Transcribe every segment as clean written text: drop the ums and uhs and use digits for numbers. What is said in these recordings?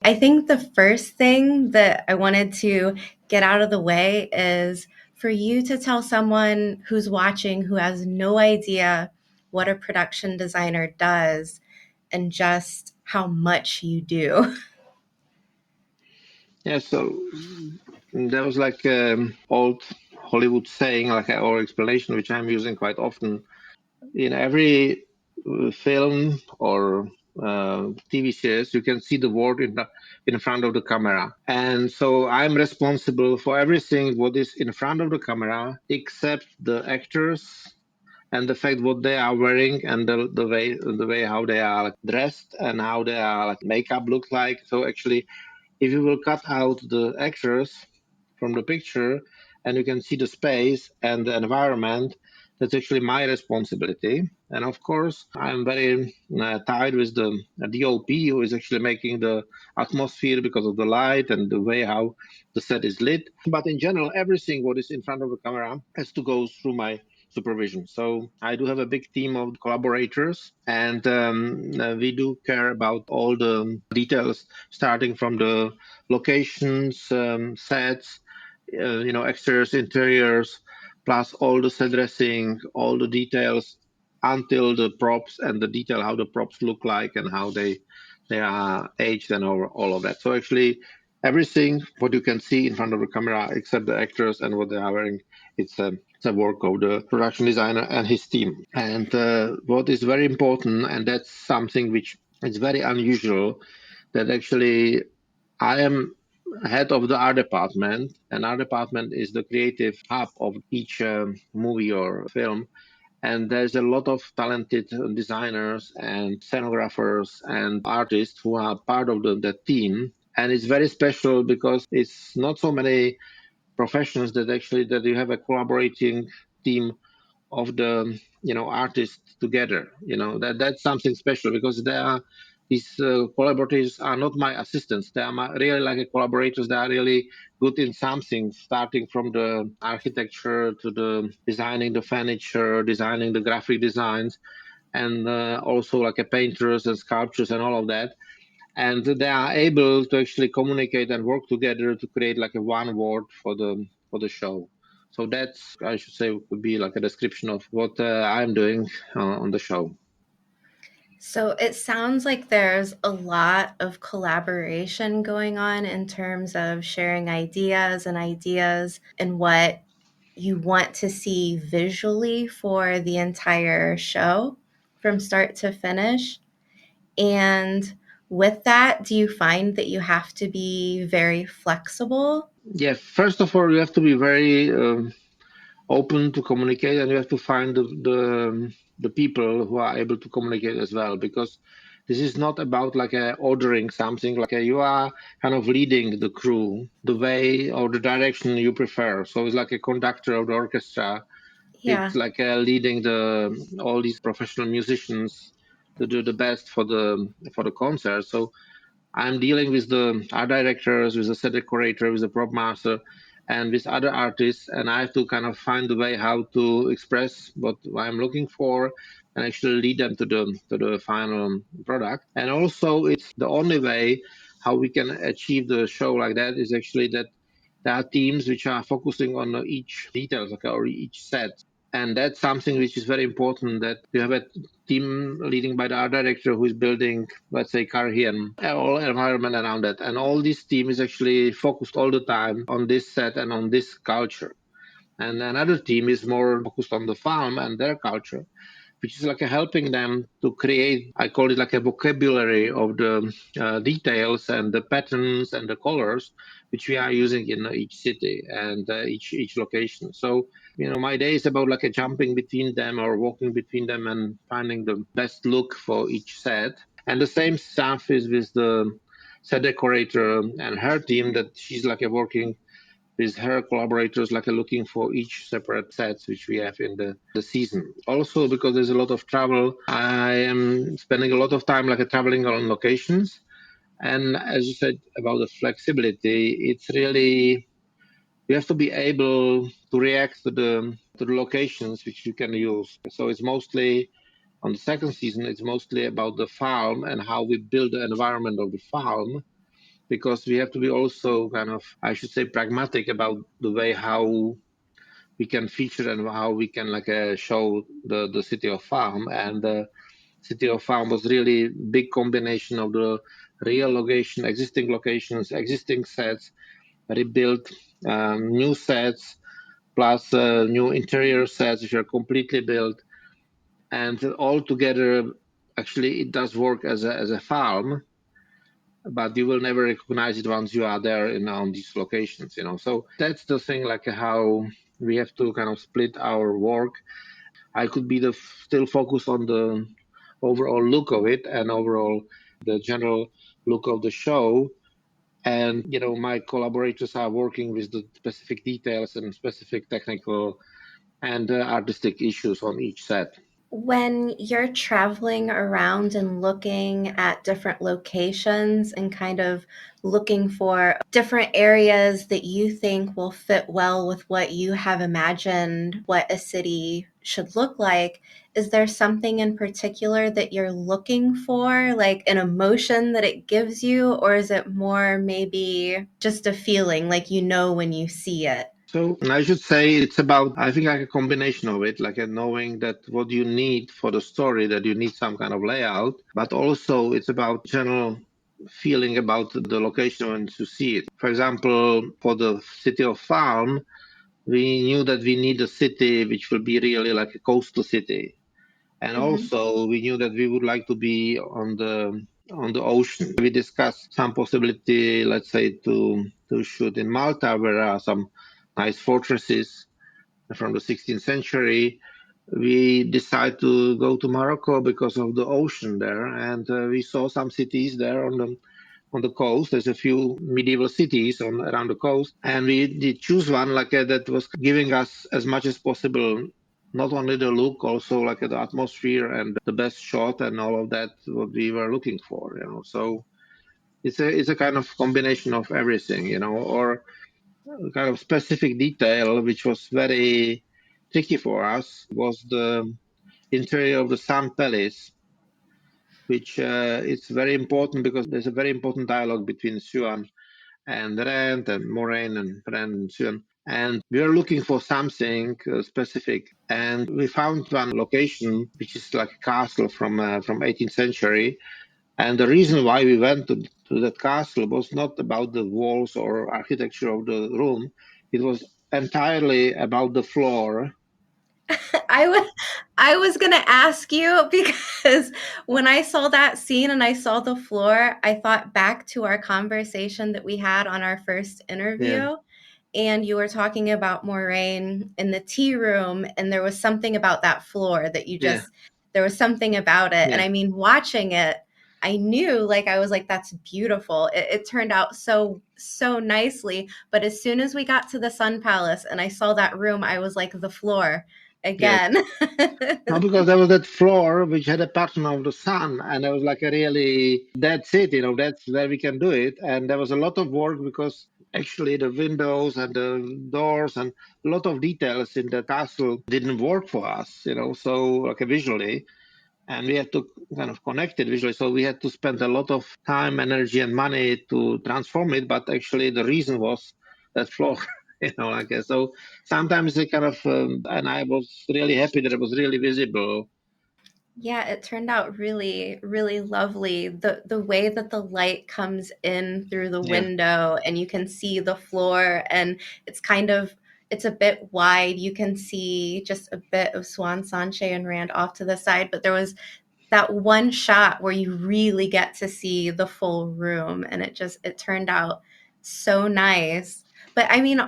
I think the first thing that I wanted to get out of the way is for you to tell someone who's watching who has no idea what a production designer does and just how much you do. Yeah, so there was like old Hollywood saying, like or explanation, which I'm using quite often. In every film or TV series, you can see the word in front of the camera, and so I'm responsible for everything what is in front of the camera, except the actors and the fact what they are wearing and the way how they are dressed and how their makeup looks like. So actually, if you will cut out the actors from the picture and you can see the space and the environment, that's actually my responsibility. And of course, I'm very tied with the DOP who is actually making the atmosphere because of the light and the way how the set is lit. But in general, everything what is in front of the camera has to go through my supervision. So I do have a big team of collaborators, and we do care about all the details, starting from the locations, sets, exteriors, interiors, plus all the set dressing, all the details, until the props and the detail how the props look like and how they are aged and all of that. So actually, everything what you can see in front of the camera, except the actors and what they are wearing, it's a work of the production designer and his team. And what is very important, and that's something which is very unusual, that actually I am head of the art department, and art department is the creative hub of each movie or film. And there's a lot of talented designers and scenographers and artists who are part of the team. And it's very special because it's not so many professions that you have a collaborating team of the artists together. That's something special because they are these collaborators are not my assistants. They are really like a collaborators. They are really good in something, starting from the architecture to the designing the furniture, designing the graphic designs, and also like a painters and sculptures and all of that. And they are able to actually communicate and work together to create like a one word for the show. So that's, I should say, would be like a description of what I'm doing on the show. So it sounds like there's a lot of collaboration going on in terms of sharing ideas and what you want to see visually for the entire show from start to finish. And with that, do you find that you have to be very flexible? Yeah, first of all, you have to be very open to communicate, and you have to find the people who are able to communicate as well, because this is not about like ordering something. Like you are kind of leading the crew the way or the direction you prefer. So it's like a conductor of the orchestra. Yeah. It's like leading the all these professional musicians to do the best for the concert. So I'm dealing with the art directors, with the set decorator, with the prop master, and with other artists, and I have to kind of find a way how to express what I'm looking for and actually lead them to the final product. And also, it's the only way how we can achieve the show like that is actually that there are teams which are focusing on each details, okay, or each set. And that's something which is very important, that you have a team leading by the art director who is building, let's say, Cairhien, all environment around that. And all this team is actually focused all the time on this set and on this culture. And another team is more focused on the farm and their culture, which is like helping them to create, I call it like a vocabulary of the details and the patterns and the colors, which we are using in each city and each location. So, my day is about like a jumping between them or walking between them and finding the best look for each set. And the same stuff is with the set decorator and her team, that she's like a working with her collaborators, like looking for each separate sets which we have in the season. Also, because there's a lot of travel, I am spending a lot of time like traveling on locations. And as you said about the flexibility, it's really, you have to be able to react to the locations which you can use. So it's mostly on the second season, it's mostly about the farm and how we build the environment of the farm. because we have to be also kind of, I should say, pragmatic about the way how we can feature and how we can show the city of Falme. And the city of Falme was really big combination of the real location, existing locations, existing sets, rebuilt new sets, plus new interior sets which are completely built, and all together, actually, it does work as a farm, but you will never recognize it once you are there on these locations. So that's the thing, how we have to kind of split our work. I could be still focused on the overall look of it and overall the general look of the show. And my collaborators are working with the specific details and specific technical and artistic issues on each set. When you're traveling around and looking at different locations and kind of looking for different areas that you think will fit well with what you have imagined what a city should look like, is there something in particular that you're looking for, like an emotion that it gives you, or is it more maybe just a feeling, like when you see it? So I should say it's about, I think, a combination of it, knowing that what you need for the story, that you need some kind of layout, but also it's about general feeling about the location when you see it. For example, for the city of Falme, we knew that we need a city which will be really like a coastal city. And Mm-hmm. also we knew that we would like to be on the ocean. We discussed some possibility, let's say, to shoot in Malta, where there are some nice fortresses from the 16th century. We decided to go to Morocco because of the ocean there, and we saw some cities there on the coast. There's a few medieval cities around the coast, and we did choose one that was giving us as much as possible, not only the look, also the atmosphere and the best shot and all of that what we were looking for. So it's a kind of combination of everything, or kind of specific detail which was very tricky for us was the interior of the Sun Palace, which is very important because there's a very important dialogue between Xuan and Rand and Moraine and Rand and Xuan. And we were looking for something specific, and we found one location which is like a castle from 18th century. And the reason why we went to that castle was not about the walls or architecture of the room; it was entirely about the floor. I was gonna ask you because when I saw that scene and I saw the floor, I thought back to our conversation that we had on our first Yeah, interview, and you were talking about Moraine in the tea room, and there was something about that floor that yeah, there was something about it. And yeah, I mean, watching it, I knew, like, I was like, that's beautiful. It turned out so nicely. But as soon as we got to the Sun Palace and I saw that room, I was like, the floor yes. again. No, because there was that floor which had a pattern of the sun, and it was like a really, that's it, that's where we can do it. And there was a lot of work because actually the windows and the doors and a lot of details in the castle didn't work for us, so visually. And we had to kind of connect it visually. So we had to spend a lot of time, energy, and money to transform it. But actually, the reason was that floor. So sometimes it kind of, and I was really happy that it was really visible. Yeah, it turned out really lovely. The way that the light comes in through the Yeah, window and you can see the floor, and it's a bit wide. You can see just a bit of Swan Sanche and Rand off to the side, but there was that one shot where you really get to see the full room, and it turned out so nice. But I mean,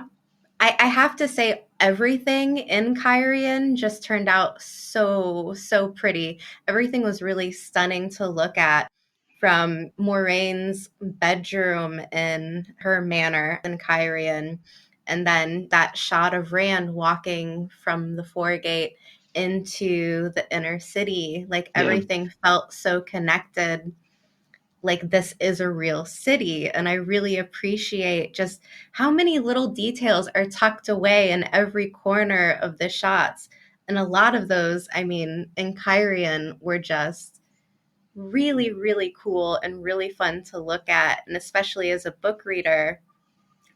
I have to say everything in Cairhien just turned out so pretty. Everything was really stunning to look at, from Moraine's bedroom in her manor in Cairhien, and then that shot of Rand walking from the foregate into the inner city. Like, yeah. everything felt so connected, like this is a real city. And I really appreciate just how many little details are tucked away in every corner of the shots. And a lot of those, I mean, in Cairhien were just really, really cool and really fun to look at. And especially as a book reader,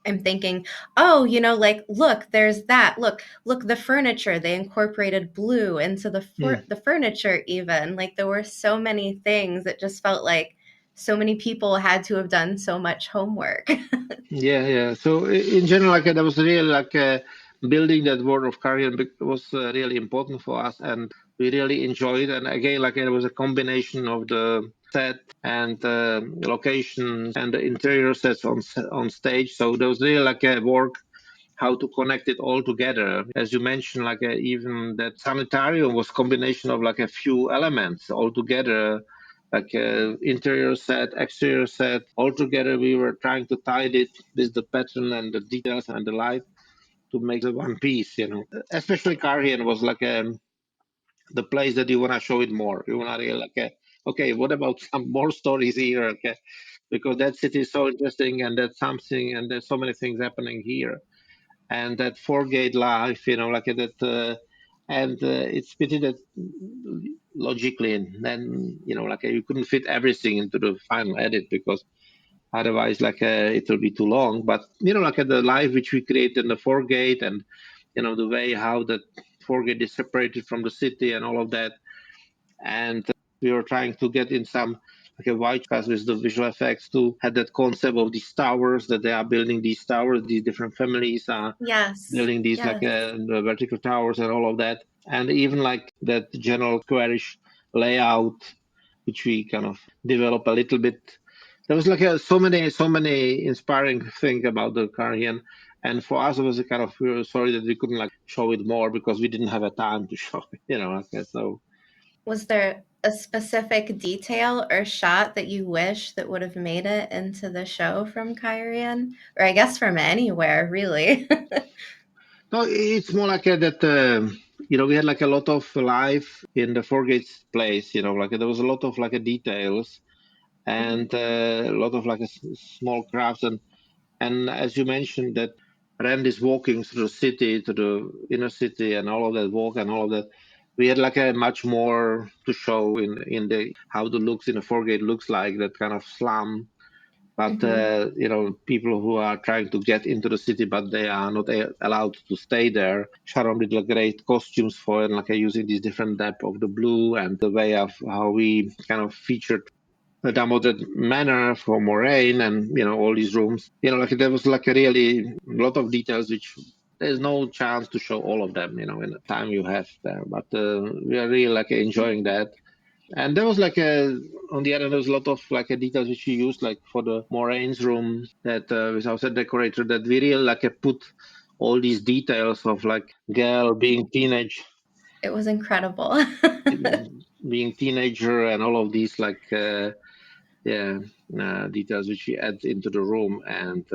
I'm thinking, oh, like, look, there's that. Look, the furniture. They incorporated blue into Mm. the furniture even. Like there were so many things that just felt like so many people had to have done so much homework. Yeah, yeah. So in general, like that was really like building that world of Cairhien was really important for us, and we really enjoyed. And again, like it was a combination of the set and locations and the interior sets on stage. So there was really like a work how to connect it all together. As you mentioned, like even that sanitarium was combination of like a few elements all together, like interior set, exterior set, all together. We were trying to tie it with the pattern and the details and the light to make the one piece. Especially Cairhien was like the place that you want to show it more. You want to really like, okay, what about some more stories here? Okay, because that city is so interesting and that's something, and there's so many things happening here and that four-gate life, like that. And it's pity that logically, and then like you couldn't fit everything into the final edit because otherwise, like it will be too long. But like the life which we create in the four-gate, and the way how that four-gate is separated from the city and all of that, and we were trying to get in some like a white cast with the visual effects to have that concept of these towers that they are building these towers, these different families are Yes. building these like Yes. the vertical towers and all of that, and even like that general squarish layout which we kind of develop a little bit. There was like so many inspiring things about the Cairhien, and for us it was a kind of, we were sorry that we couldn't like show it more because we didn't have a time to show it, like, so. Was there a specific detail or shot that you wish that would have made it into the show from Cairhien? Or I guess from anywhere, really. No, it's more like that. We had like a lot of life in the Four Gates place. Like there was a lot of like details Mhm. and a lot of like small crafts, and as you mentioned that Rand is walking through the city to the inner city and all of that walk and all of that. We had like a much more to show in the how the looks in the Four Gate looks like that kind of slum, but Mhm. people who are trying to get into the city but they are not allowed to stay there. Sharon did like great costumes for it, like using this different depth of the blue and the way of how we kind of featured the Damodred Manor for Moraine and all these rooms. Like there was like a really lot of details which there's no chance to show all of them, in the time you have there. But we are really like enjoying that. And there was like on the other, there was a lot of like details which we used, like for the Moraine's room that with our set decorator, that we really like put all these details of like girl being It was incredible. being teenager, and all of these like yeah details which we add into the room, and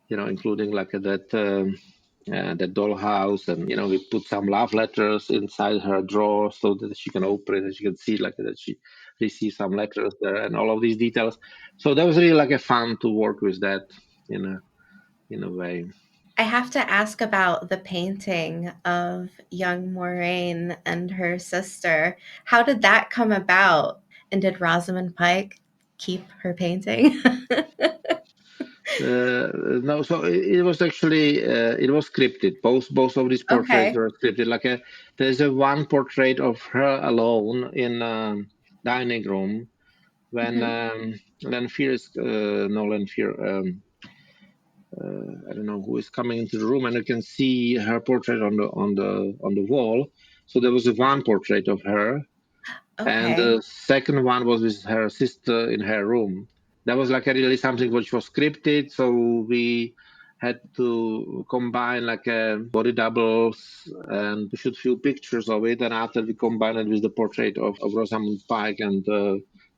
including like that dollhouse, and we put some love letters inside her drawer so that she can open it and she can see like that she received some letters there and all of these details. So that was really like a fun to work with that in a way. I have to ask about the painting of young Moraine and her sister. How did that come about? And did Rosamund Pike keep her painting? No, so it was actually it was scripted. Both of these portraits Okay. were scripted. Like there's a one portrait of her alone in dining room when Hmm. Lanfear is no Lanfear. I don't know who is coming into the room, and you can see her portrait on the wall. So there was a one portrait of her, and Okay. the second one was with her sister in her room. That was like a really something which was scripted, so we had to combine like body doubles and to shoot few pictures of it, and after we combined it with the portrait of Rosamund Pike, and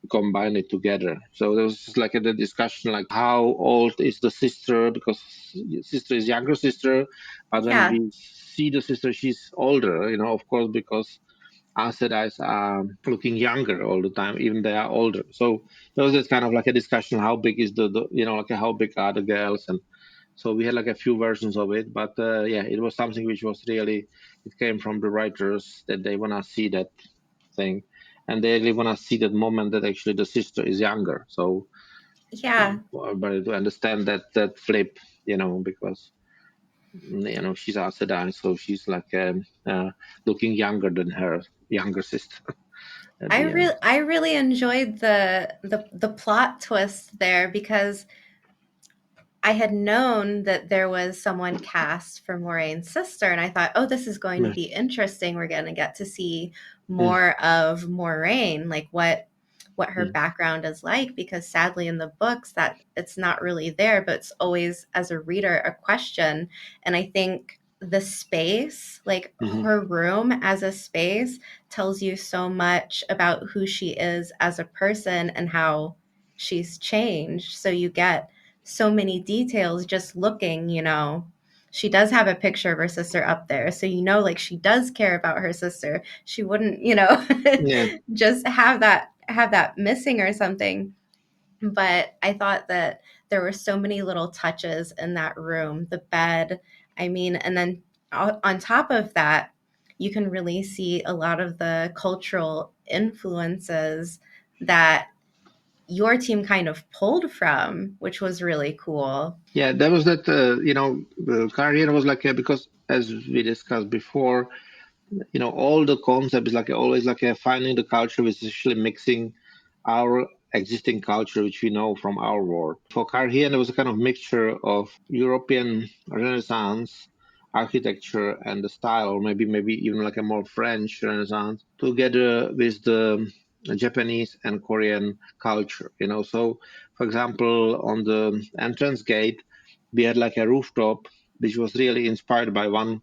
combine it together. So there was like the discussion like how old is the sister, because sister is younger sister, but when Yeah. we see the sister she's older, of course, because us guys are looking younger all the time, even they are older. So there was this kind of like a discussion: how big is the like how big are the girls? And so we had like a few versions of it, but yeah, it was something which was really, it came from the writers that they wanna see that thing. and they really want to see that moment that actually the sister is younger. So Yeah, for everybody to understand that flip, because she's Asadai, so she's like looking younger than her younger sister at the end. I really enjoyed the plot twist there because I had known that there was someone cast for Moraine's sister, and I thought, oh, this is going to Yeah. be interesting. We're going to get to see Mm, more of Moraine, like what her mm, background is like, because sadly in the books that it's not really there, but it's always as a reader a question. And I think the space, like mhm. her room as a space, tells you so much about who she is as a person and how she's changed. So you get so many details just looking. She does have a picture of her sister up there, so like she does care about her sister. She wouldn't Yeah. just have that missing or something. But I thought that there were so many little touches in that room, the bed, I mean, and then on top of that, you can really see a lot of the cultural influences that your team kind of pulled from, which was really cool. Yeah, there was that, Cairhien was like, because as we discussed before, all the concepts like always like finding the culture is actually mixing our existing culture, which we know from our world. For Cairhien, there was a kind of mixture of European Renaissance architecture and the style, or maybe even like a more French Renaissance, together with the Japanese and Korean culture. So for example, on the entrance gate, we had like a rooftop, which was really inspired by one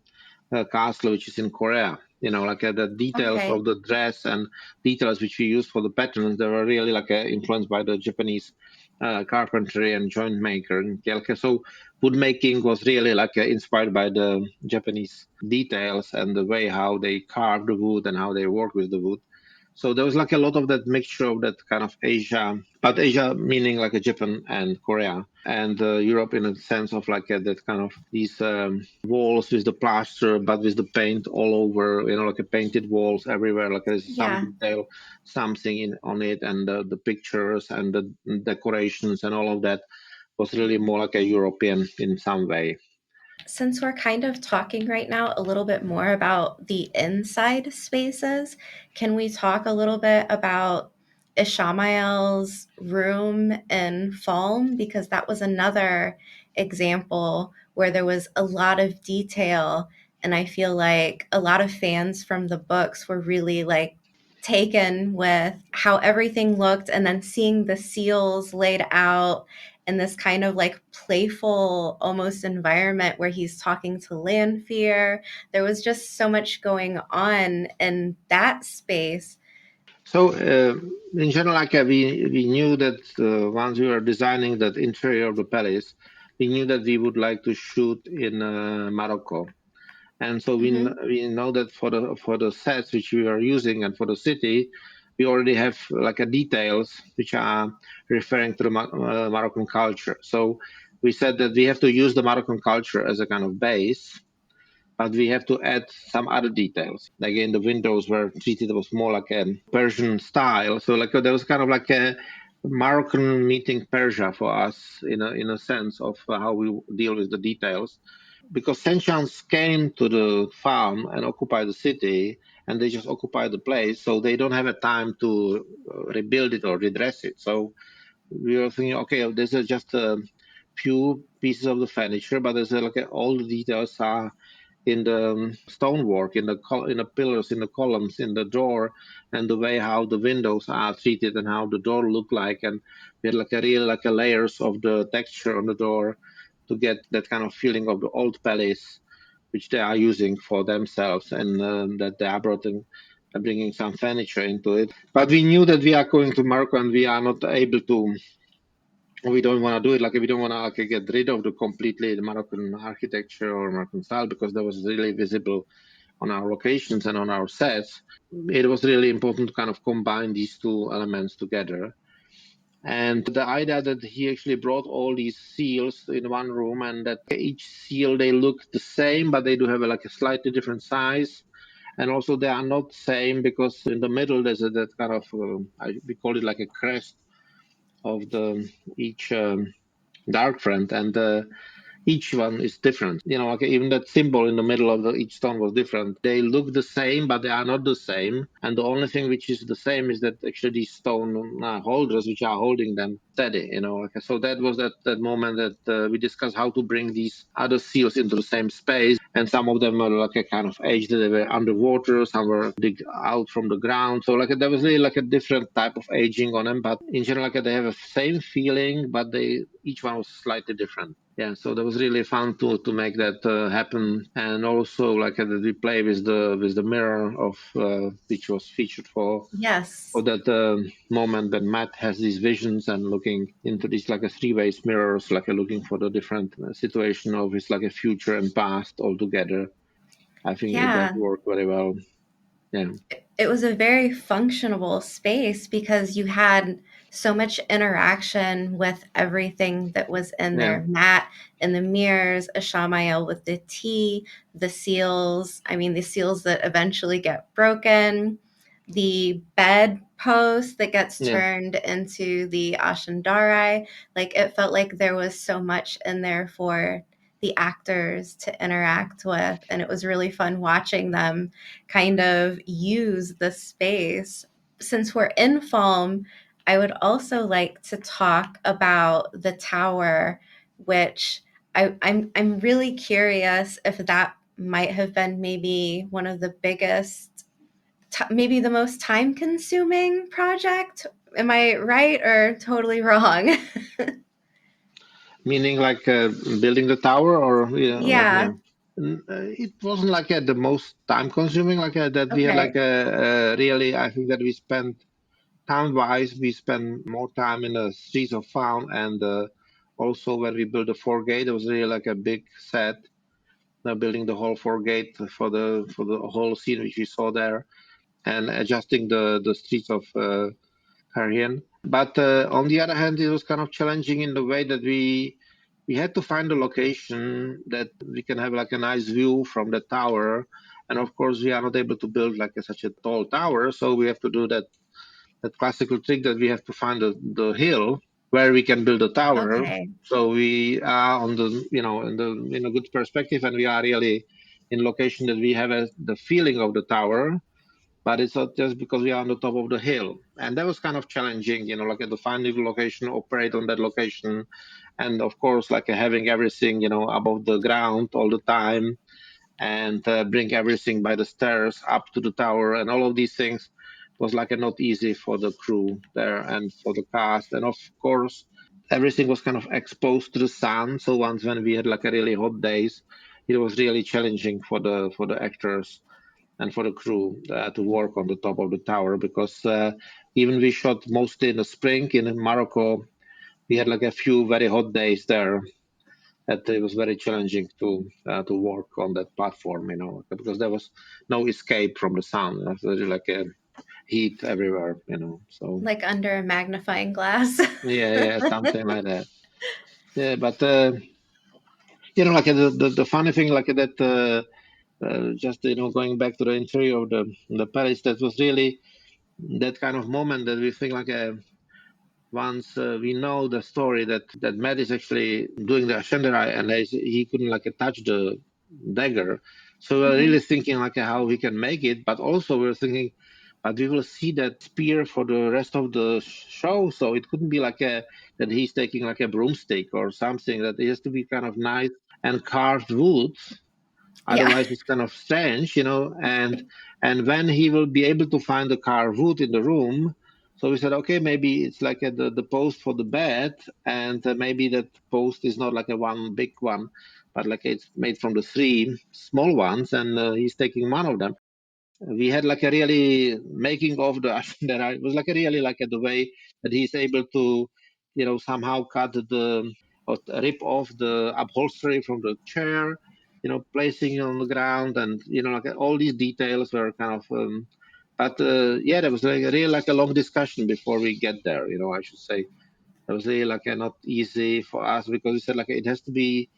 castle which is in Korea. Like the details of Okay. the dress and details which we use for the patterns, they were really like influenced by the Japanese carpentry and joint maker. And so wood making was really like inspired by the Japanese details and the way how they carve the wood and how they work with the wood. So there was like a lot of that mixture of that kind of Asia, but Asia meaning like a Japan and Korea, and Europe in a sense of like that kind of these walls with the plaster, but with the paint all over, like a painted walls everywhere, like there's some Yeah. detail, something on it, and the pictures and the decorations and all of that was really more like a European in some way. Since we're kind of talking right now a little bit more about the inside spaces, can we talk a little bit about Ishamael's room in Falme? Because that was another example where there was a lot of detail. And I feel like a lot of fans from the books were really like taken with how everything looked and then seeing the seals laid out in this kind of like playful almost environment where he's talking to Lanfear. There was just so much going on in that space. So in general, like we knew that once we were designing that interior of the palace, we knew that we would like to shoot in Morocco, and so Hmm. we know that for the sets which we are using and for the city, we already have like a details which are referring to the Moroccan culture. So we said that we have to use the Moroccan culture as a kind of base, but we have to add some other details. Again, the windows were treated was more like a Persian style, so like there was kind of like a Moroccan meeting Persia for us in a sense of how we deal with the details. Because Sentians came to the farm and occupied the city, and they just occupied the place, so they don't have a time to rebuild it or redress it. So we were thinking, okay, this is just a few pieces of the furniture, but there's like all the details are in the stonework, in the pillars, in the columns, in the door, and the way how the windows are treated and how the door look like, and we had like a real like a layers of the texture on the door to get that kind of feeling of the old palace, which they are using for themselves, and that they are bringing some furniture into it. But we knew that we are going to Morocco and we are not able to. We don't want to do it like we don't want to like get rid of the completely the Moroccan architecture or Moroccan style because that was really visible on our locations and on our sets. It was really important to kind of combine these two elements together. And the idea that he actually brought all these seals in one room and that each seal they look the same, but they do have like a slightly different size. And also they are not same because in the middle there's that kind of we call it like a crest of the each dark friend, and each one is different. Like even that symbol in the middle of each stone was different. They look the same, but they are not the same. And the only thing which is the same is that actually these stone holders, which are holding them steady. So that was that moment that we discussed how to bring these other seals into the same space. And some of them were like a kind of age that they were underwater, some were dig out from the ground. So like there was really like a different type of aging on them. But in general, like they have a same feeling, but each one was slightly different. Yeah, so that was really fun to make that happen, and also like we play with the mirror of which was featured for Yes. that moment that Matt has these visions and looking into these like a three-way mirrors, like looking for the different situation of his like a future and past all together. I think that Yeah. worked very well. Yeah. It was a very functional space because you had so much interaction with everything that was in Yeah. there. Matt in the mirrors, Ashamael with the tea, the seals. I mean, the seals that eventually get broken, the bed post that gets Yeah. turned into the Ashandarai. Like it felt like there was so much in there for the actors to interact with. And it was really fun watching them kind of use the space. Since we're in Falme, I would also like to talk about the tower, which I'm really curious if that might have been maybe one of the biggest, maybe the most time consuming project. Am I right or totally wrong? Meaning like building the tower, or like Yeah. yeah. It wasn't like the most time consuming like that. We had like Okay. really, I think that we spent time wise, we spent more time in the streets of Falme, and also when we built the fort gate, it was really like a big set. Building the whole fort gate for the whole scene which we saw there, and adjusting the streets of Cairhien. But on the other hand, it was kind of challenging in the way that we had to find a location that we can have like a nice view from the tower. And of course, we are not able to build like such a tall tower, so we have to do that classical trick that we have to find the hill where we can build a tower. Okay. So we are on the in a good perspective, and we are really in location that we have the feeling of the tower, but it's not just because we are on the top of the hill. And that was kind of challenging, like to find the location, operate on that location, and of course, like having everything, above the ground all the time, and bring everything by the stairs up to the tower, and all of these things was like not easy for the crew there and for the cast. And of course, everything was kind of exposed to the sun. So once when we had like a really hot days, it was really challenging for the actors and for the crew to work on the top of the tower, because even we shot mostly in the spring in Morocco. We had like a few very hot days there that it was very challenging to work on that platform, because there was no escape from the sun. It was really like a heat everywhere, So Like under a magnifying glass. yeah, something like that. Yeah, but like the funny thing, like that. Just going back to the interior of the palace, that was really that kind of moment that we think like once we know the story that Matt is actually doing the Ascenderai, and he couldn't like touch the dagger. So we're Mhm. really thinking like how he can make it, but also we're thinking, but we will see that spear for the rest of the show, so it couldn't be like that he's taking like a broomstick or something. That it has to be kind of nice and carved wood. Yeah. Otherwise, it's kind of strange, And when he will be able to find the carved wood in the room, so we said, okay, maybe it's like the post for the bed, and maybe that post is not like a one big one, but like it's made from the three small ones, and he's taking one of them. We had like a really making of the Ashendera. It was like a really like the way that he's able to, somehow cut or rip off the upholstery from the chair, placing it on the ground, and like all these details were kind of. But yeah, there was like a really like a long discussion before we get there. I should say it was really like not easy for us, because we said like it has to be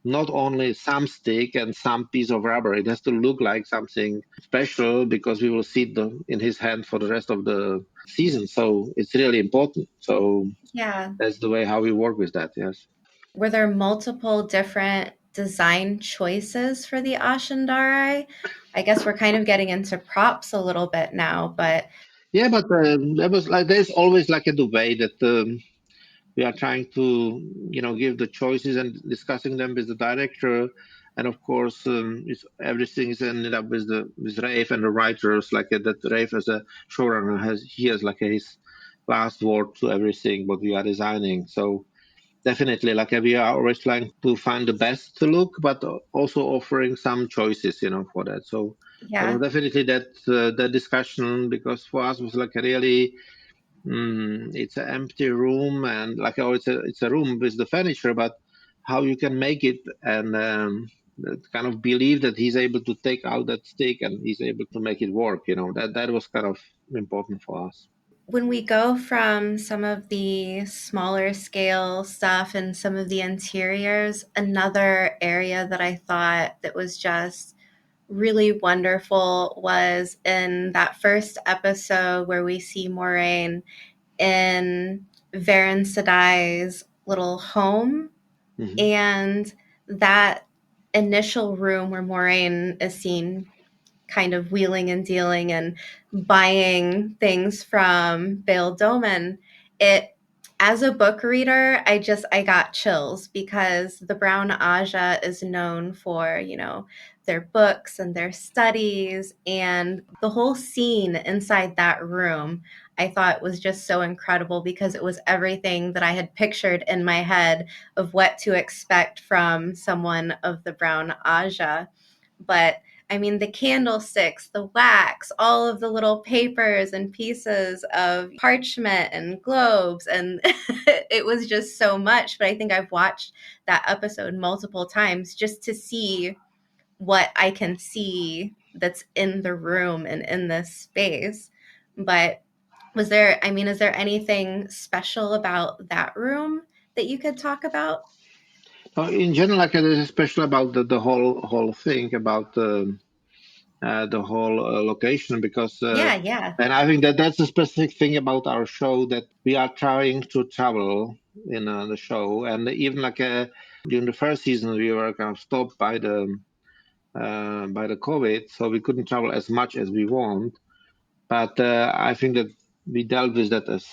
not only some stick and some piece of rubber. It has to look like something special because we will see it in his hand for the rest of the season. So it's really important. So Yeah. that's the way how we work with that. Yes. Were there multiple different design choices for the Ashendari? I guess we're kind of getting into props a little bit now, but Yeah, but there was like there's always like a debate that we are trying to give the choices and discussing them with the director, and of course everything is ended up with Rafe and the writers, like that Rafe as a showrunner has like his last word to everything what we are designing. So definitely like we are always trying to find the best look, but also offering some choices for that. So there was yeah. definitely that discussion, because for us it was like a really it's an empty room, and like, oh, it's a room with the furniture, but how you can make it and kind of believe that he's able to take out that stick and he's able to make it work. That was kind of important for us. When we go from some of the smaller scale stuff and some of the interiors, another area that I thought that was just really wonderful was in that first episode where we see Moraine in Varen Sedai's little home, Hmm. and that initial room where Moraine is seen kind of wheeling and dealing and buying things from Bale Doman, it as a book reader, I got chills because the Brown Aja is known for, their books and their studies, and the whole scene inside that room I thought was just so incredible because it was everything that I had pictured in my head of what to expect from someone of the Brown Aja. But I mean, the candlesticks, the wax, all of the little papers and pieces of parchment and globes. And it was just so much. But I think I've watched that episode multiple times just to see what I can see that's in the room and in this space. But is there anything special about that room that you could talk about? In general, like there's special about the whole thing about the whole location, because Yeah, yeah, and I think that that's a specific thing about our show, that we are trying to travel in the show. And even like during the first season we were kind of stopped by the COVID, so we couldn't travel as much as we want. But I think that we dealt with that as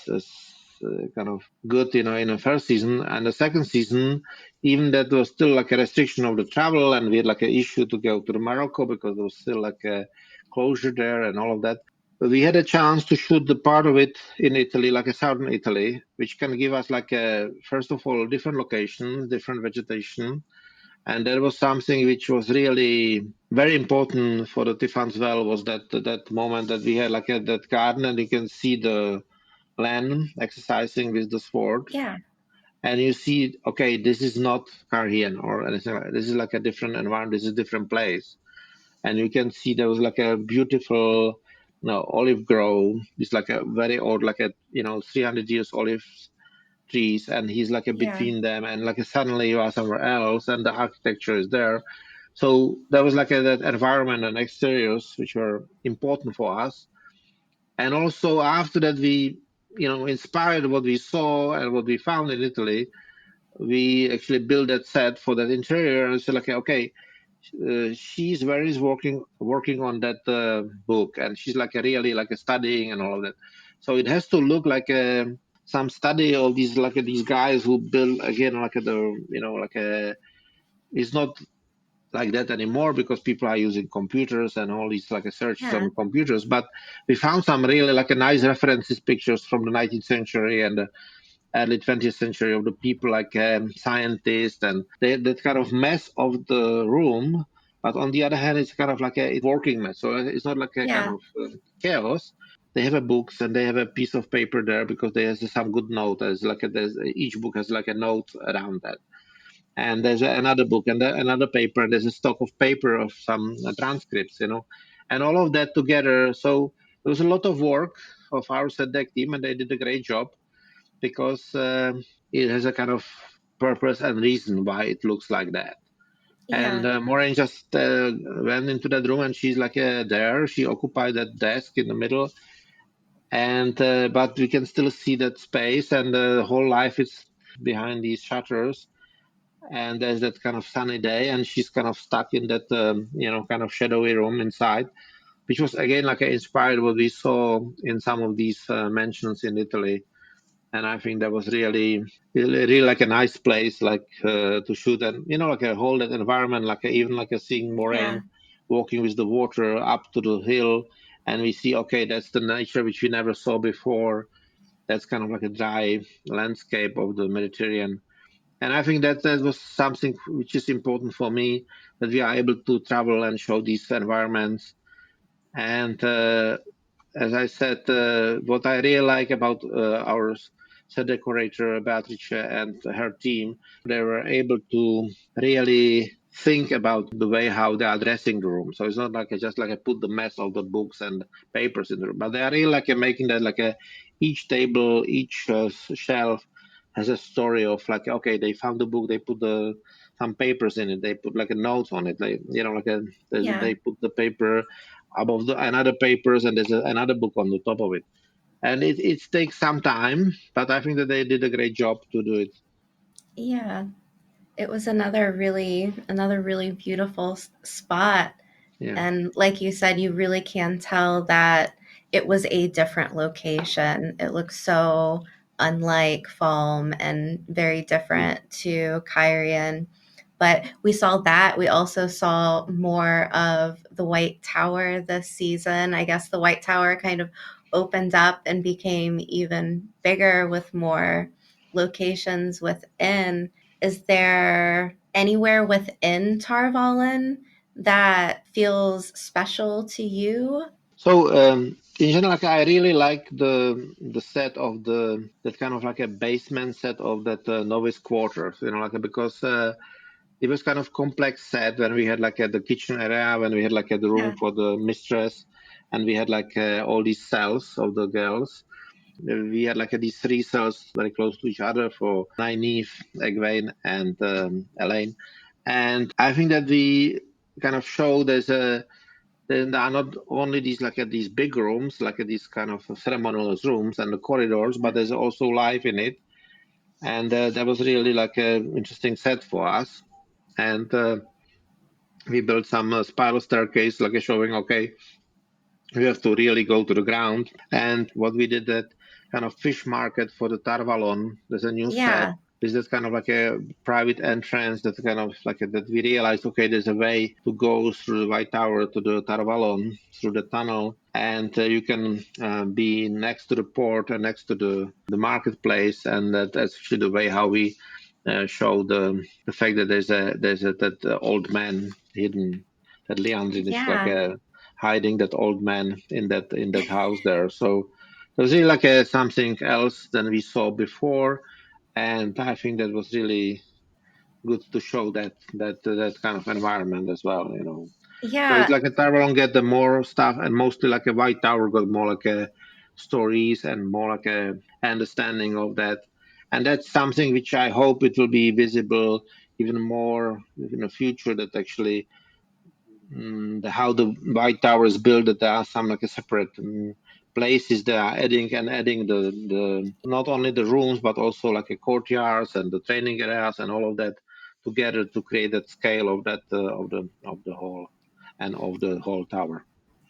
kind of good, in the first season. And the second season, even that was still like a restriction of the travel, and we had like an issue to go to the Morocco because there was still like a closure there and all of that. But we had a chance to shoot the part of it in Italy, like a southern Italy, which can give us like a, first of all, different locations, different vegetation, and that was something which was really very important for the Tiffans well, was that moment that we had like that garden and you can see the Len exercising with the sword, yeah, and you see, okay, this is not Cairhien or anything like that. This is like a different environment, this is a different place. And you can see there was like a beautiful olive grove. It's like a very old, like a 300 years olive trees, and he's like a yeah, between them, and like suddenly you are somewhere else and the architecture is there. So there was like that environment and exteriors which were important for us. And also after that, we inspired what we saw and what we found in Italy. We actually built that set for that interior and said like, okay, she's where is working on that book, and she's like a really like a studying and all of that. So it has to look like some study of these guys who build again like it's not like that anymore because people are using computers and all these like a searches yeah, on computers. But we found some really like a nice references pictures from the 19th century and early 20th century of the people like scientists, and that kind of mess of the room. But on the other hand, it's kind of like a working mess, so it's not like a kind yeah, of chaos. They have a books and they have a piece of paper there because there's some good note. There's each book has like a note around that, and there's another book and another paper, and there's a stock of paper of some transcripts, and all of that together. So there was a lot of work of our set deck team, and they did a great job because it has a kind of purpose and reason why it looks like that. And Yeah. Moraine just went into that room, and she's like there. She occupied that desk in the middle, and but we can still see that space, and the whole life is behind these shutters. And there's that kind of sunny day, and she's kind of stuck in that kind of shadowy room inside, which was again like inspired what we saw in some of these mansions in Italy. And I think that was really like a nice place, like to shoot, and like a whole that environment, like even like a seeing Yeah. Moraine walking with the water up to the hill, and we see, okay, that's the nature which we never saw before. That's kind of like a dry landscape of the Mediterranean. And I think that was something which is important for me, that we are able to travel and show these environments. And as I said, what I really like about our set decorator Beatrice and her team, they were able to really think about the way how they are dressing the room. So it's not like just like I put the mess of the books and papers in the room, but they are really like making that like each table, each shelf has a story of like, okay, they found the book, they put some papers in it, they put like a note on it, they Yeah. they put the paper above the another papers, and there's another book on the top of it. And it takes some time, but I think that they did a great job to do it. Yeah. It was another really beautiful spot. Yeah. And like you said, you really can tell that it was a different location. It looks so unlike Falme and very Mm. different to Cairhien. But we saw that. We also saw more of the White Tower this season. I guess the White Tower kind of opened up and became even bigger with more locations within. Is there anywhere within Tarvalin that feels special to you? So in general, like, I really like the set of the that kind of like a basement set of that novice quarters, like because it was kind of complex set when we had like the kitchen area, when we had like the room Yeah. for the mistress, and we had like all these cells of the girls. We had like these three cells very close to each other for Nynaeve, Egwene, and Elaine. And I think that we kind of show there are not only these like these big rooms, like these kind of ceremonial rooms and the corridors, but there's also life in it. And that was really like an interesting set for us. And we built some spiral staircase, like showing, okay, we have to really go to the ground. And what we did, that kind of fish market for the Tarvalon, there's a new set. Yeah. This is kind of like a private entrance that kind of like that we realized, okay, there's a way to go through the White Tower to the Tarvalon through the tunnel, and you can be next to the port and next to the marketplace, and that's actually the way how we show the fact that there's a that old man hidden, that Leandrin is like Yeah. a hiding that old man in that house there. So it was really like something else than we saw before, and I think that was really good to show that kind of environment as well. So it's Yeah. like a Tyrone get the more stuff, and mostly like a White Tower got more like a stories and more like a understanding of that. And that's something which I hope it will be visible even more in the future, that actually how the White Tower is built, that there are some like a separate places they are adding the not only the rooms but also like a courtyards and the training areas and all of that together to create that scale of that of the whole and of the whole tower.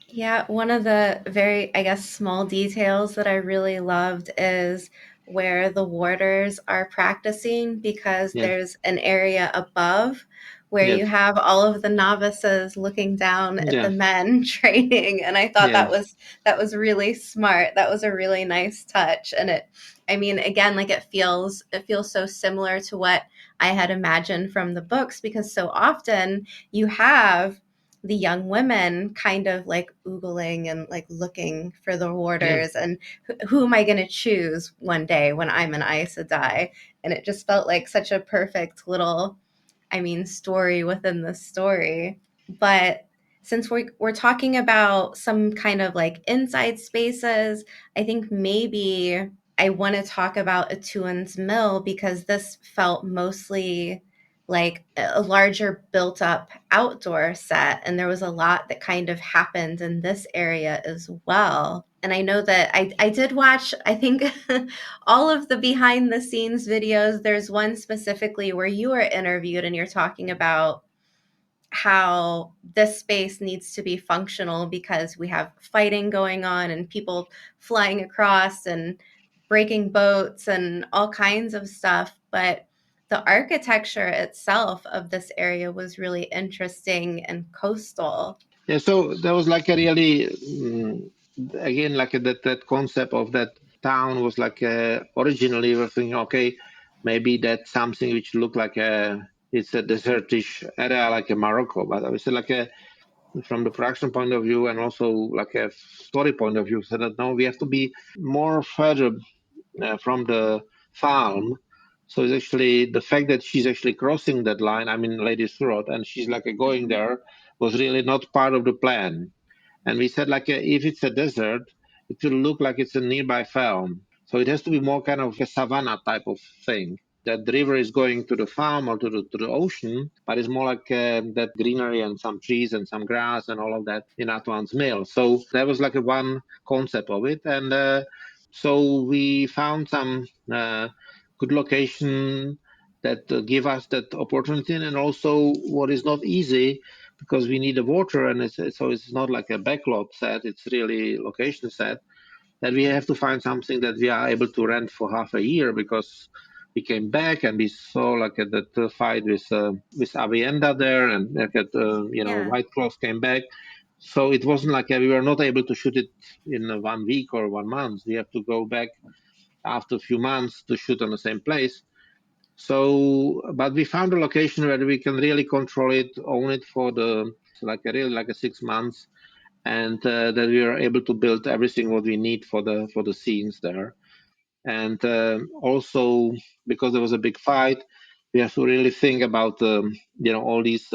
Yeah, one of the very, I guess, small details that I really loved is where the warders are practicing, because Yes, there's an area above where you yes, have all of the novices looking down at the yes, men training, and I thought yes, that was really smart. That was a really nice touch, and I mean, again, like it feels so similar to what I had imagined from the books, because so often you have the young women kind of like oogling and like looking for the yes. warders, and who am I going to choose one day when I'm an Aes Sedai? And it just felt like such a perfect little, I mean, story within the story. But since we're talking about some kind of like inside spaces, I think maybe I want to talk about Atuan's Mill, because this felt mostly like a larger built up outdoor set, and there was a lot that kind of happened in this area as well. And I know that I did watch, I think, all of the behind the scenes videos. There's one specifically where you were interviewed and you're talking about how this space needs to be functional because we have fighting going on and people flying across and breaking boats and all kinds of stuff. But the architecture itself of this area was really interesting and coastal. Yeah, so there was like a really, again, like that concept of that town was like originally we were thinking, okay, maybe that's something which looked like it's a desertish area like a Morocco, but obviously like from the production point of view and also like a story point of view, so that no, we have to be more further from the farm. So it's actually the fact that she's actually crossing that line, I mean, Lady's Throat, and she's like going Mhm. there was really not part of the plan. And we said like if it's a desert, it will look like it's a nearby farm. So it has to be more kind of a savanna type of thing. That the river is going to the farm or to the ocean, but it's more like that greenery and some trees and some grass and all of that in Atwan's mill. So that was like a one concept of it, and so we found some good location that give us that opportunity, and also what is not easy because we need the water, and so it's not like a backlot set; it's really location set that we have to find something that we are able to rent for half a year because we came back and we saw like that fight with Avienda there, and like Yeah. White Cross came back. So it wasn't like we were not able to shoot it in 1 week or 1 month. We have to go back after a few months to shoot on the same place. So, but we found a location where we can really control it, own it for the like a really like a 6 months, and that we are able to build everything what we need for the scenes there. And also because there was a big fight, we have to really think about all these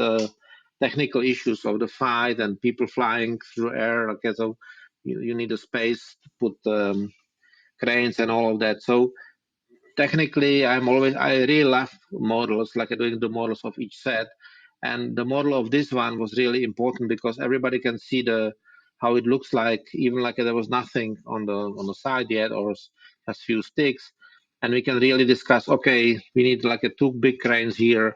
technical issues of the fight and people flying through air. Okay, so you need a space to put cranes and all of that. So technically I really love models, like doing the models of each set, and the model of this one was really important because everybody can see the how it looks like, even like there was nothing on the side yet or just few sticks, and we can really discuss, okay, we need like a two big cranes here,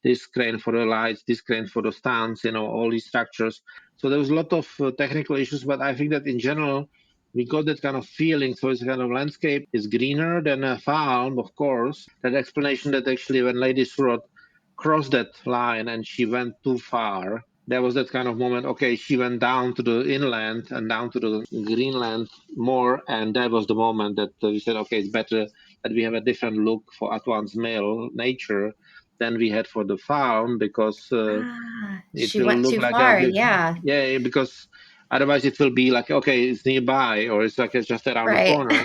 this crane for the lights, this crane for the stands, all these structures. So there was a lot of technical issues, but I think that in general we got that kind of feeling. So it's kind of landscape is greener than a farm, of course. That explanation that actually when Lady Surot crossed that line and she went too far, there was that kind of moment. Okay, she went down to the inland and down to the Greenland more, and that was the moment that we said, okay, it's better that we have a different look for Atwan's male nature than we had for the farm because Ah, it she will went look too like far. Yeah. yeah, because otherwise it will be like, okay, it's nearby or it's like it's just around the Right. corner,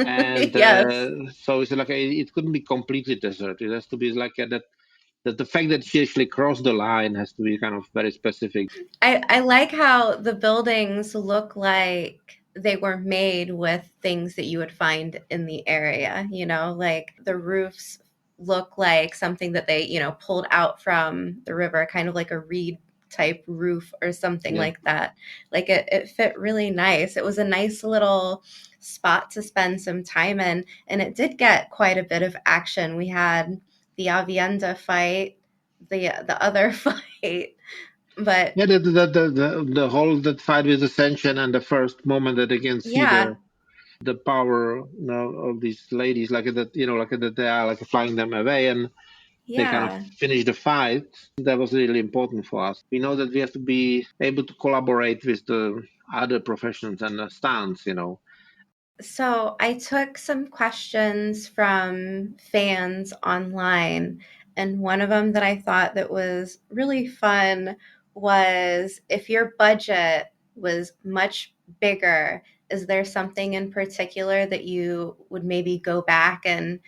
and Yes. so it's like it couldn't be completely desert. It has to be like that the fact that she actually crossed the line has to be kind of very specific. I like how the buildings look like they were made with things that you would find in the area, like the roofs look like something that they, pulled out from the river, kind of like a reed type roof or something Yeah. like that. Like it fit really nice. It was a nice little spot to spend some time in, and it did get quite a bit of action. We had the Avienda fight, the other fight, but Yeah, the whole that fight with Ascension and the first moment that they can see yeah, the power, of these ladies, like that, like that they are like flying them away, and they kind of yeah. finish the fight. That was really important for us. We know that we have to be able to collaborate with the other professions and the stands. So I took some questions from fans online, and one of them that I thought that was really fun was, if your budget was much bigger, is there something in particular that you would maybe go back and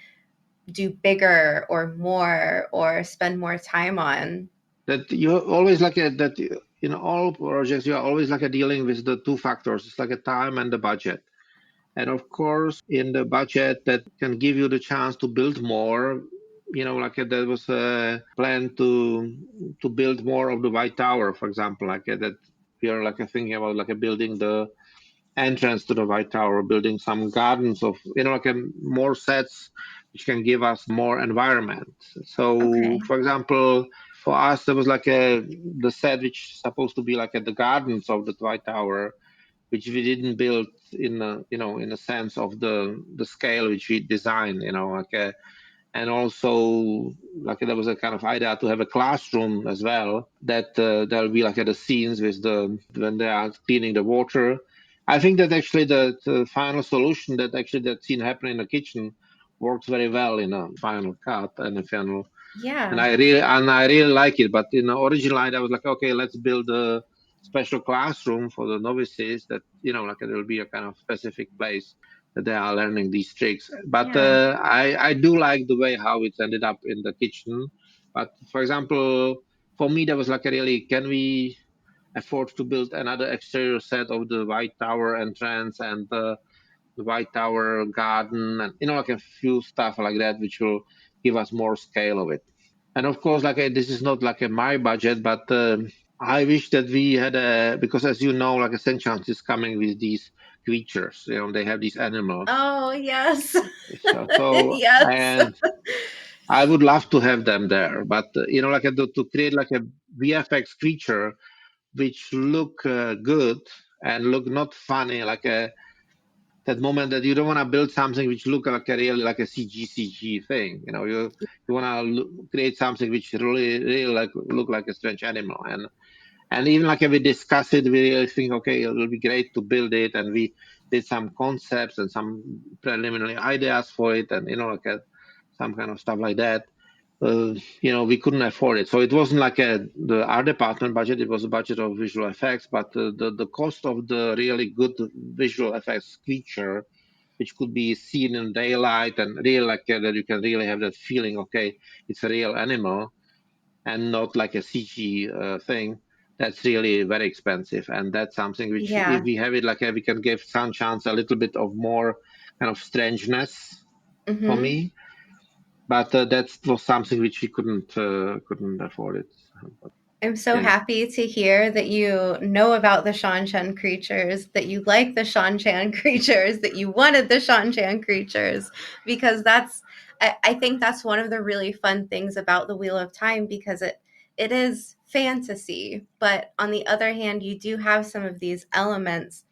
do bigger or more or spend more time on? That you always like that in all projects you are always like dealing with the two factors. It's like a time and the budget. And of course, in the budget that can give you the chance to build more, like there was a plan to build more of the White Tower, for example, that we are thinking about building the entrance to the White Tower, building some gardens of more sets which can give us more environment. So, Okay. for example, for us there was the set which is supposed to be at the gardens of the White Tower, which we didn't build in in a sense of the scale which we designed, and also there was a kind of idea to have a classroom as well, that there'll be the scenes with the when they are cleaning the water. I think that actually the final solution, that actually that scene happening in the kitchen, works very well in a final cut and a final, and Yeah. I really like it. But in the original idea, I was like, okay, let's build a special classroom for the novices, that there will be a kind of specific place that they are learning these tricks. But Yeah. I do like the way how it ended up in the kitchen. But for example, for me, there was a really, can we afford to build another exterior set of the White Tower entrance and the White Tower garden, and a few stuff like that, which will give us more scale of it. And of course, this is not my budget, but I wish that we had a, because as you know, a Sentience is coming with these creatures. They have these animals. Oh, yes. So Yes. and I would love to have them there, but to create a VFX creature which look good and look not funny, that moment that you don't want to build something which look like a really CG thing. You want to create something which really look like a strange animal. And even if we discuss it, we really think, okay, it will be great to build it, and we did some concepts and some preliminary ideas for it, and some kind of stuff like that. We couldn't afford it, so it wasn't the art department budget. It was a budget of visual effects, but the cost of the really good visual effects creature, which could be seen in daylight and really that you can really have that feeling, okay, it's a real animal and not like a CG thing. That's really very expensive, and that's something which, if Yeah. we have it we can give some chance a little bit of more kind of strangeness for Hmm. me. But that was something which we couldn't afford it. But I'm so yeah, happy to hear that you know about the Shan creatures, that you like the Shan creatures, that you wanted the Shan creatures, because I think that's one of the really fun things about the Wheel of Time, because it is fantasy, but on the other hand, you do have some of these elements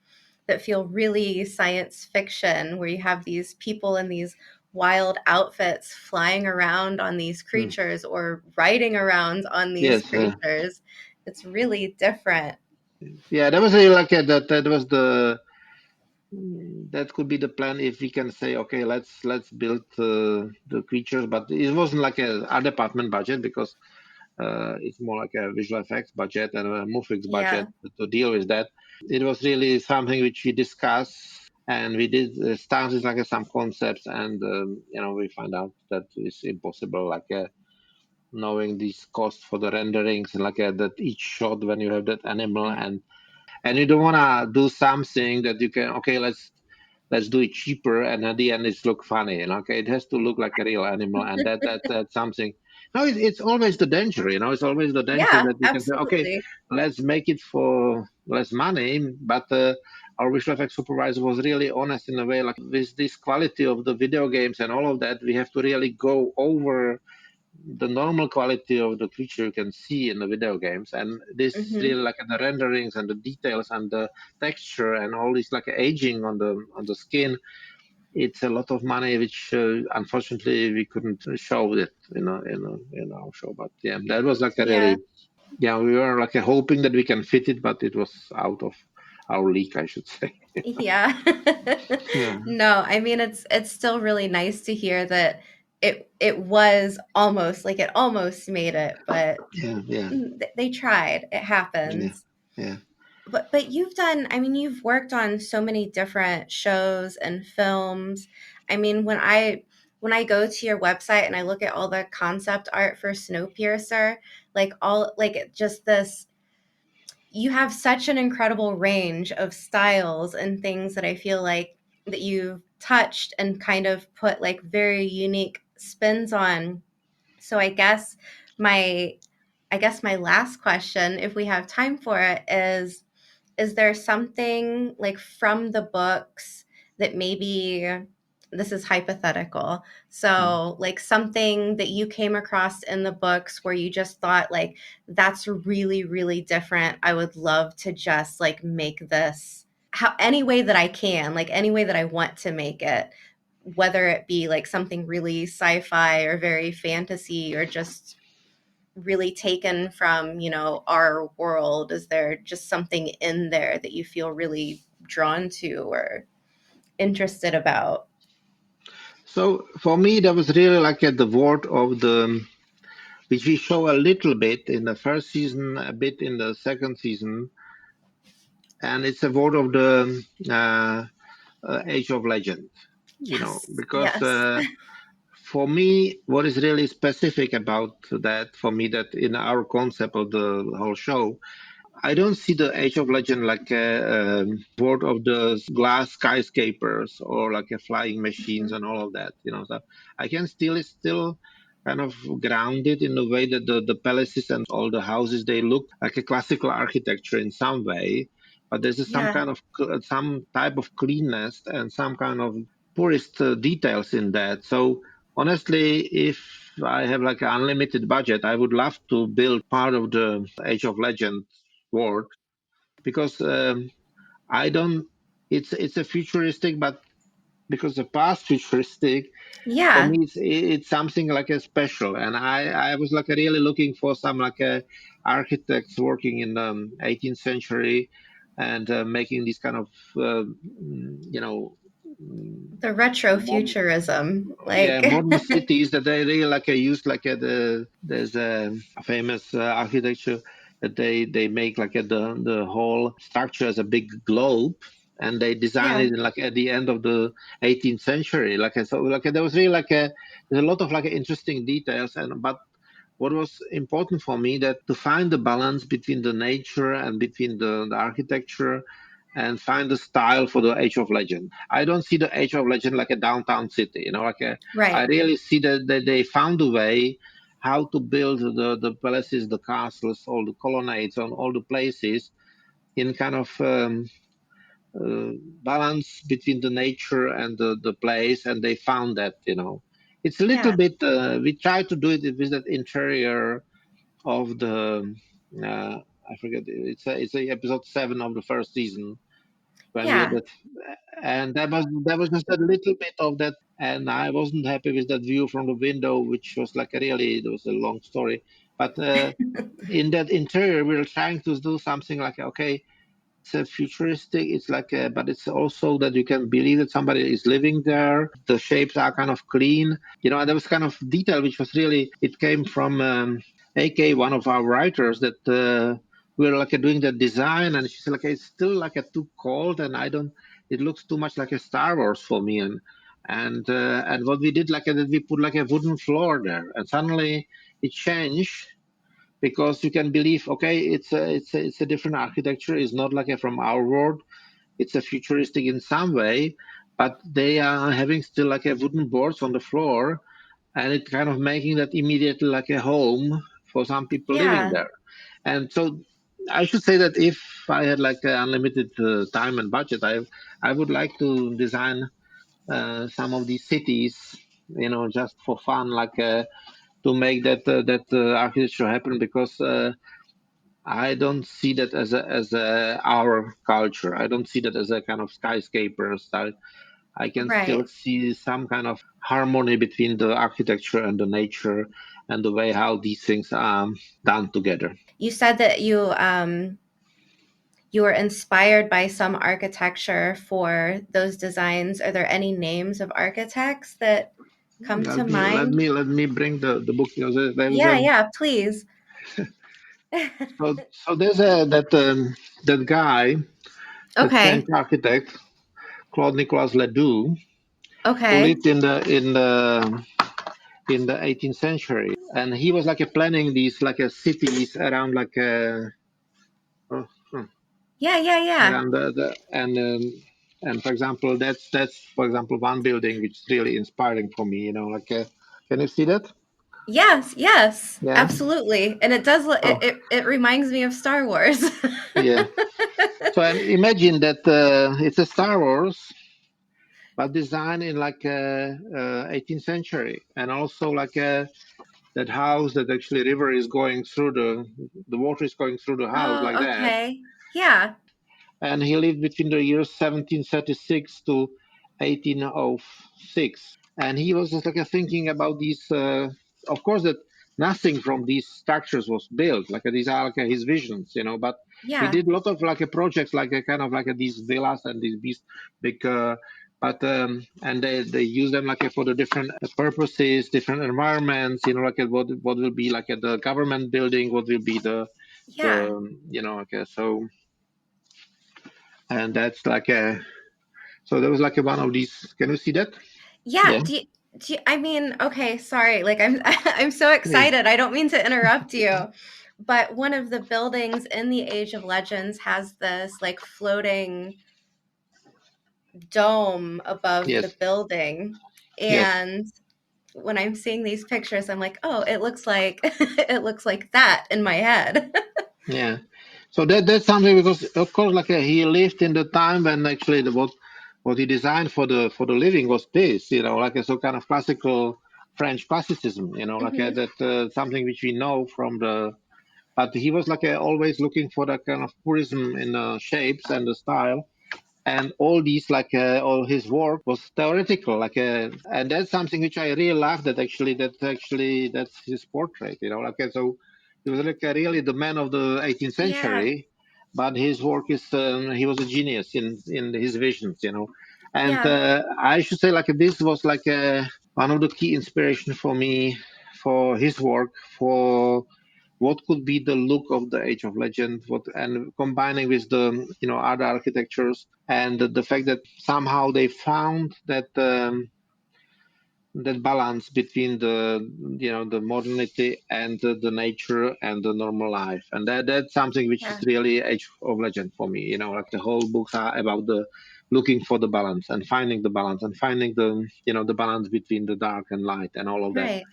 that feel really science fiction, where you have these people in these wild outfits flying around on these mm. creatures or riding around on these Yes, creatures. It's really different. yeah, that was really that was that could be the plan, if we can say, okay, let's build the creatures, but it wasn't like a art department budget, because it's more like a visual effects budget and a movie budget Yeah. to deal with that. It was really something which we discussed, and we did start with some concepts, and we find out that it's impossible, knowing these costs for the renderings, and that each shot when you have that animal, and you don't want to do something that you can, okay, let's do it cheaper, and at the end it's look funny, okay, it has to look like a real animal, and that's something. No, it's always the danger, it's always the danger Yeah, that you can say, okay, absolutely. let's make it for less money, but our visual effects supervisor was really honest in a way, with this quality of the video games and all of that, we have to really go over the normal quality of the creature you can see in the video games, and this Hmm. really the renderings and the details and the texture and all this aging on the skin. It's a lot of money, which unfortunately we couldn't show it in our show. But yeah, that was a Yeah. really, yeah, we were hoping that we can fit it, but it was out of our league, I should say. Yeah. Yeah, No, I mean it's still really nice to hear that it was almost like it almost made it, but yeah, yeah, they tried. It yeah, happens. yeah. But you've done, I mean, you've worked on so many different shows and films. I mean, when I go to your website and I look at all the concept art for Snowpiercer, like all like just this, you have such an incredible range of styles and things that I feel like that you've touched and kind of put like very unique spins on. So my I guess my last question, if we have time for it, is there something like from the books that maybe this is hypothetical. So, like something that you came across in the books where you just thought like that's really really different. I would love to just like make this how any way that I can, like any way that I want to make it, whether it be like something really sci-fi or very fantasy or just really taken from, our world? Is there just something in there that you feel really drawn to or interested about? So for me, that was really like the word of the, which we show a little bit in the first season, a bit in the second season, and it's a word of the Age of Legend. Yes, Because yes. for me, what is really specific about that, for me, that in our concept of the whole show, I don't see the Age of Legend like a world of the glass skyscrapers or like a flying machines Mhm. and all of that. So I can still kind of grounded in the way that the palaces and all the houses, they look like a classical architecture in some way, but there's Yeah, some type of cleanness and some kind of purist details in that. So honestly, if I have like an unlimited budget, I would love to build part of the Age of Legend world, because I don't. It's a futuristic, but because the past futuristic, for yeah. me it's something like a special, and I was like really looking for some like architects working in the 18th century and making these kind of you know The retro mod- futurism. yeah, Like, modern cities that they really like use like there's a famous architecture that they make like the whole structure as a big globe, and they design yeah, it like at the end of the 18th century. So like there was really like there's a lot of like interesting details, and but what was important for me that to find the balance between the nature and between the architecture, and find the style for the Age of Legend. I don't see the Age of Legend like a downtown city, I right. really see that they found a way how to build the palaces, the castles, all the colonnades on all the places in kind of uh, balance between the nature and the place, and they found that. It's a little Yeah. bit, we try to do it with that interior of the, I forget, it's a episode 7 of the first season when we had Yeah. that, and that was just a little bit of that, and I wasn't happy with that view from the window, which was like it was a long story, but in that interior we were trying to do something like, okay, it's a futuristic, it's like but it's also that you can believe that somebody is living there, the shapes are kind of clean, and there was kind of detail which was really, it came from AK, one of our writers, that we were like doing the design, and she said like it's still like a too cold, and I don't, it looks too much like a Star Wars for me, and what we did like that, we put like a wooden floor there, and suddenly it changed, because you can believe, okay, it's a different architecture, it's not like from our world, it's a futuristic in some way, but they are having still like a wooden boards on the floor, and it kind of making that immediately like a home for some people living Yeah. there. And so I should say that if I had like unlimited time and budget, I would like to design some of these cities, just for fun, like to make that architecture happen, because I don't see that as a our culture. I don't see that as a kind of skyscraper style. I can still Right. see some kind of harmony between the architecture and the nature, and the way how these things are done together. You said that you were inspired by some architecture for those designs. Are there any names of architects that come to Let me let mind? me let me bring the book. There was Yeah, yeah, please. so there's that guy, that French Okay. architect, Claude Nicolas Ledoux, who Okay. lived in the 18th century, and he was like planning these like cities around like uh, uh, Yeah, yeah, yeah. around the and for example, that's for example one building which is really inspiring for me. Can you see that? Yes, yes, Yeah. absolutely. And it does Oh, it reminds me of Star Wars. yeah. So and imagine that it's a Star Wars, but designed in like 18th century, and also like that house that actually river is going through the water is going through the house like Oh, that. okay. Yeah. And he lived between the years 1736 to 1806. And he was just like thinking about these. Of course, that nothing from these structures was built. Like these are like his visions, But he Yeah. did a lot of like projects, like a kind of like these villas and these big. But and they use them like for the different purposes, different environments. Like what will be like the government building, what will be Yeah. okay. So and that's like a so there was like a one of these. Can you see that? Yeah, Yeah. I mean, okay, sorry. Like I'm I'm so Yeah. excited. I don't mean to interrupt you. But one of the buildings in the Age of Legends has this like floating dome above the Yes. building. Yes. And when I'm seeing these pictures, I'm like, "Oh, it looks like it looks like that in my head." Yeah. So that's something because of course like he lived in the time when actually what he designed for the living was this, like a so kind of classical French classicism, like Mhm. that something which we know from the. But he was like always looking for that kind of purism in the shapes and the style, and all these like all his work was theoretical and that's something which I really love, that's his portrait, so he was like really the man of the 18th Yeah. century, but his work is he was a genius in his visions, and Yeah. I should say like this was like one of the key inspiration for me for his work, for what could be the look of the Age of Legend, what and combining with the other architectures, and the fact that somehow they found that balance between the modernity and the nature and the normal life, and that's something which is Yeah. really Age of Legend for me. Like the whole books are about the looking for the balance and finding the balance and finding the balance between the dark and light and all of that. Right.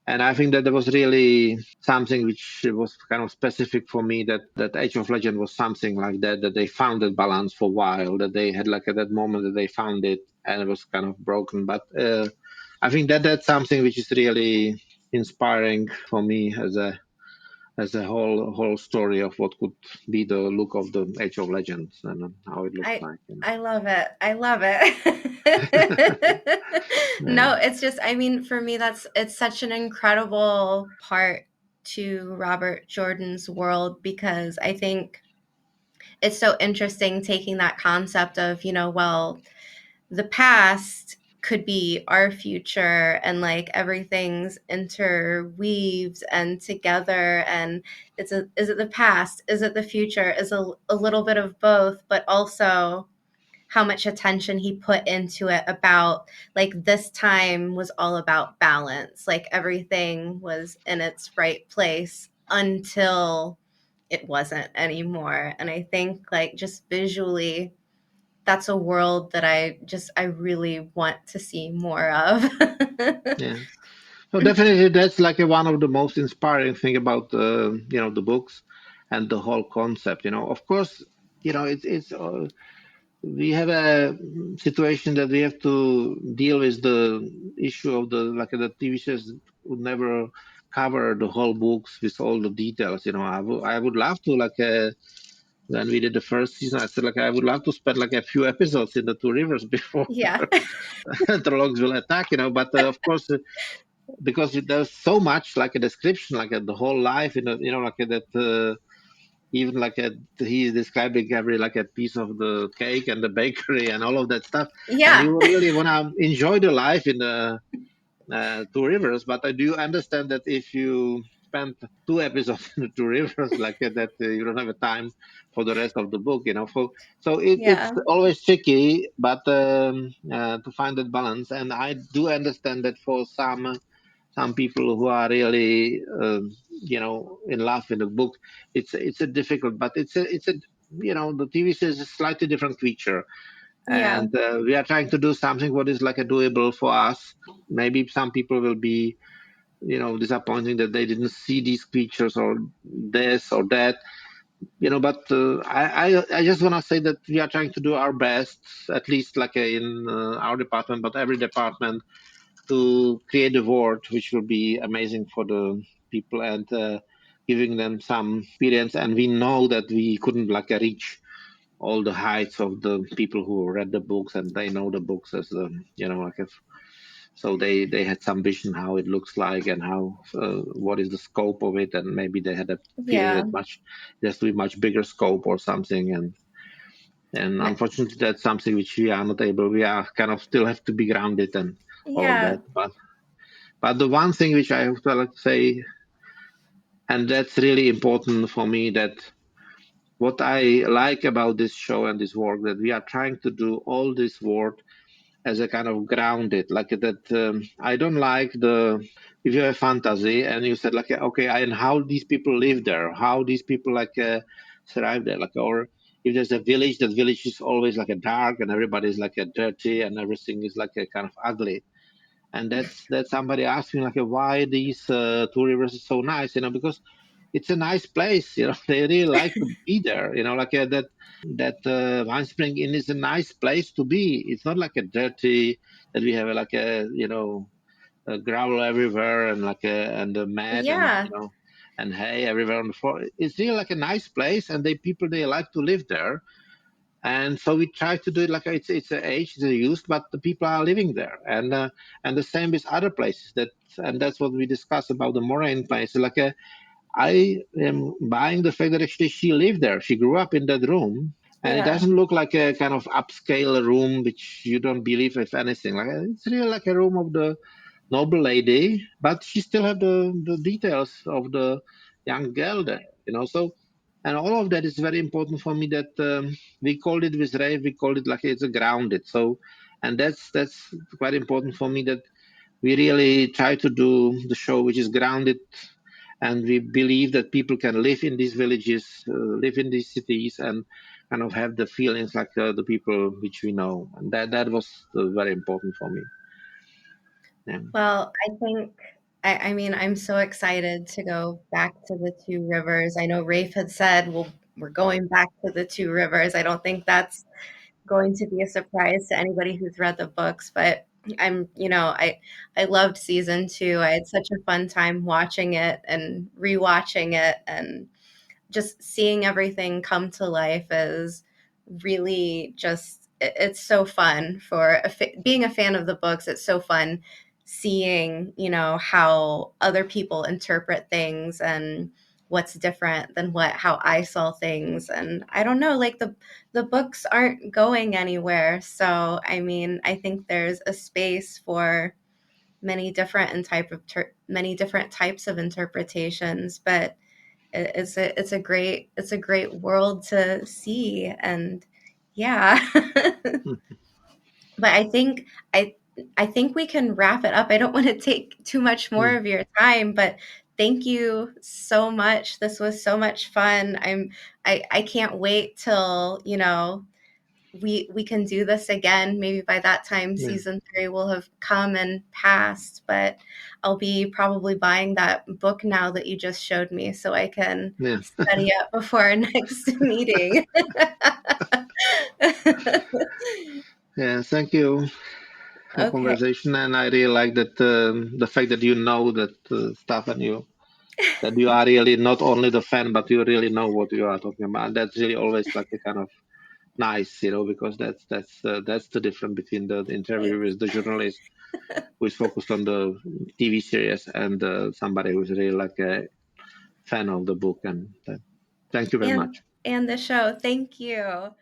And I think that there was really something which was kind of specific for me, that Age of Legend was something like that they found that balance for a while, that they had like at that moment that they found it and it was kind of broken. But I think that that's something which is really inspiring for me as a whole story of what could be the look of the Age of Legends and how it looks I like. I love it. I love it. Yeah, No, it's just I mean, for me it's such an incredible part to Robert Jordan's world because I think it's so interesting taking that concept of, well, the past could be our future and like everything's interweaves and together and is it the past, is it the future, is a little bit of both, but also how much attention he put into it about like this time was all about balance, like everything was in its right place until it wasn't anymore. And I think like just visually that's a world that I really want to see more of. yeah. So definitely, that's like one of the most inspiring thing about the books and the whole concept. Of course, it's we have a situation that we have to deal with the issue of the TV shows would never cover the whole books with all the details. I would love to when we did the first season. I said like I would love to spend like a few episodes in the two rivers before Yeah. the logs will attack. But of course because there's so much like a description, like the whole life in a, like that even like he is describing every like a piece of the cake and the bakery and all of that stuff, and Yeah. you really want to enjoy the life in the two rivers. But I do understand that if you spend two episodes in the two rivers like that, you don't have a time for the rest of the book, so it's Yeah. always tricky, but to find that balance. And I do understand that for some people who are really in love with the book, it's a difficult, but it's a the TV series is a slightly different creature, Yeah. and we are trying to do something what is like a doable for us. Maybe some people will be disappointing that they didn't see these creatures or this or that. But I just want to say that we are trying to do our best, at least like in our department, but every department, to create a world which will be amazing for the people and giving them some experience. And we know that we couldn't reach all the heights of the people who read the books and they know the books as if so they had some vision how it looks like and how what is the scope of it, and maybe they had a feeling Yeah. that there's to be much bigger scope or something, and unfortunately that's something which we are not able. We are kind of still have to be grounded and all of Yeah. that. But the one thing which I have to say, and that's really important for me, that what I like about this show and this work, that we are trying to do all this work as a kind of grounded, like that. I don't like if you have fantasy and you said okay, and how these people live there, how these people survive there, or if there's a village, that village is always a dark and everybody's a dirty and everything is a kind of ugly. And that's somebody asking why these two rivers is so nice, because it's a nice place, they really like to be there, that Wine Spring Inn is a nice place to be. It's not a dirty that we have a gravel everywhere and and a mat and Yeah. and hay everywhere on the floor. It's really a nice place, and people they like to live there. And so we try to do it it's an age, it's a youth, but the people are living there, and the same with other places. And that's what we discuss about the Moraine place. I am buying the fact that actually she lived there. She grew up in that room, and it Yeah. doesn't look like a kind of upscale room which you don't believe if anything. It's really like a room of the noble lady, but she still have the details of the young girl there. So, and all of that is very important for me. That we called it with Ray, we called it it's a grounded. So, and that's quite important for me, that we really try to do the show which is grounded, and we believe that people can live in these villages, live in these cities, and kind of have the feelings the people which we know, and that was very important for me. Yeah. Well, I mean, I'm so excited to go back to the Two Rivers. I know Rafe had said, well, we're going back to the Two Rivers. I don't think that's going to be a surprise to anybody who's read the books, but I loved season two. I had such a fun time watching it and rewatching it, and just seeing everything come to life is really just it's so fun for being a fan of the books. It's so fun seeing how other people interpret things and what's different than how I saw things. And I don't know, like the books aren't going anywhere, so I mean, I think there's a space for many different types of interpretations, but it's a great world to see. And yeah. But I think we can wrap it up. I don't want to take too much more Mm. of your time, but thank you so much. This was so much fun. I can't wait till, we can do this again. Maybe by that time Yeah. season 3 will have come and passed, but I'll be probably buying that book now that you just showed me so I can Yeah. study up before our next meeting. Yeah. Thank you for Okay. conversation, and I really like that the fact that you know that stuff, and you are really not only the fan, but you really know what you are talking about. And that's really always a kind of nice, because that's the difference between the interview Thanks. with the journalist who is focused on the TV series and somebody who's really a fan of the book. And thank you very much. And the show. Thank you.